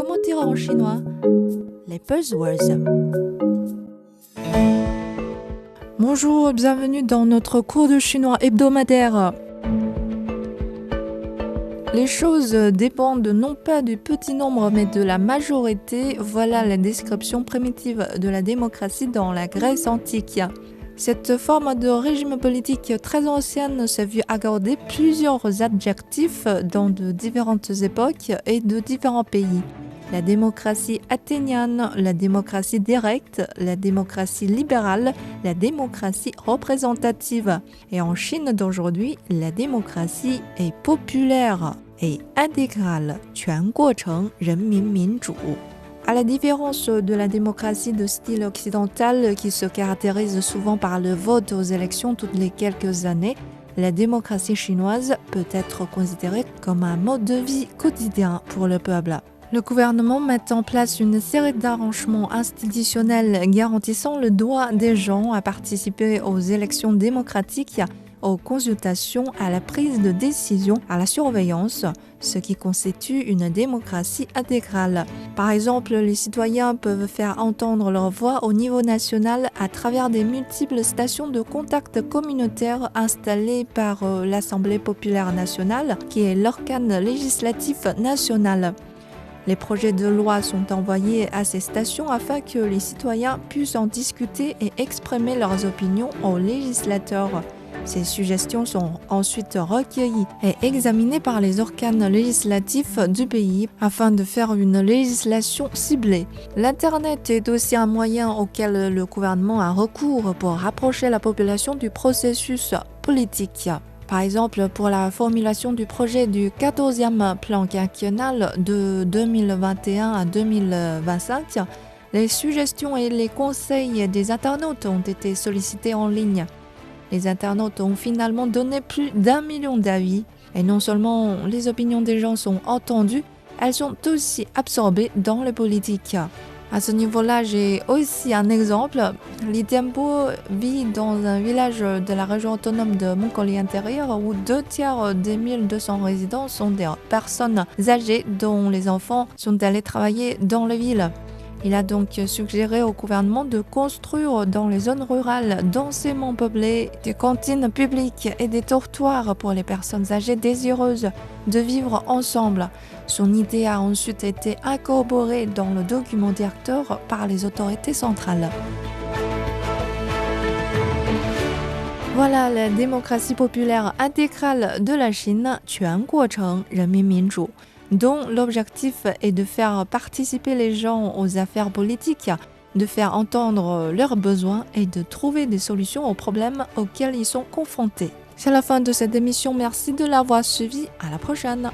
Comment dire en chinois? Les buzzwords. Bonjour, bienvenue dans notre cours de chinois hebdomadaire. Les choses dépendent non pas du petit nombre mais de la majorité. Voilà la description primitive de la démocratie dans la Grèce antique. Cette forme de régime politique très ancienne s'est vue accorder plusieurs adjectifs dans de différentes époques et de différents pays. La démocratie athénienne, la démocratie directe, la démocratie libérale, la démocratie représentative. Et en Chine d'aujourd'hui, la démocratie est populaire et intégrale. 全过程人民民主. À la différence de la démocratie de style occidental qui se caractérise souvent par le vote aux élections toutes les quelques années, la démocratie chinoise peut être considérée comme un mode de vie quotidien pour le peuple. Le gouvernement met en place une série d'arrangements institutionnels garantissant le droit des gens à participer aux élections démocratiques, aux consultations, à la prise de décision, à la surveillance, ce qui constitue une démocratie intégrale. Par exemple, les citoyens peuvent faire entendre leur voix au niveau national à travers des multiples stations de contact communautaires installées par l'Assemblée populaire nationale, qui est l'organe législatif national. Les projets de loi sont envoyés à ces stations afin que les citoyens puissent en discuter et exprimer leurs opinions aux législateurs. Ces suggestions sont ensuite recueillies et examinées par les organes législatifs du pays afin de faire une législation ciblée. L'Internet est aussi un moyen auquel le gouvernement a recours pour rapprocher la population du processus politique. Par exemple, pour la formulation du projet du 14e plan quinquennal de 2021 à 2025, les suggestions et les conseils des internautes ont été sollicités en ligne. Les internautes ont finalement donné plus d'1 million d'avis. Et non seulement les opinions des gens sont entendues, elles sont aussi absorbées dans les politiques. À ce niveau-là, j'ai aussi un exemple. Li Tianbo vit dans un village de la région autonome de Mongolie intérieure où 2/3 des 1200 résidents sont des personnes âgées dont les enfants sont allés travailler dans les villes. Il a donc suggéré au gouvernement de construire dans les zones rurales densément peuplées des cantines publiques et des dortoirs pour les personnes âgées désireuses de vivre ensemble. Son idée a ensuite été incorporée dans le document directeur par les autorités centrales. Voilà la démocratie populaire intégrale de la Chine, 全过程人民民主, dont l'objectif est de faire participer les gens aux affaires politiques, de faire entendre leurs besoins et de trouver des solutions aux problèmes auxquels ils sont confrontés. C'est la fin de cette émission, merci de l'avoir suivi, à la prochaine.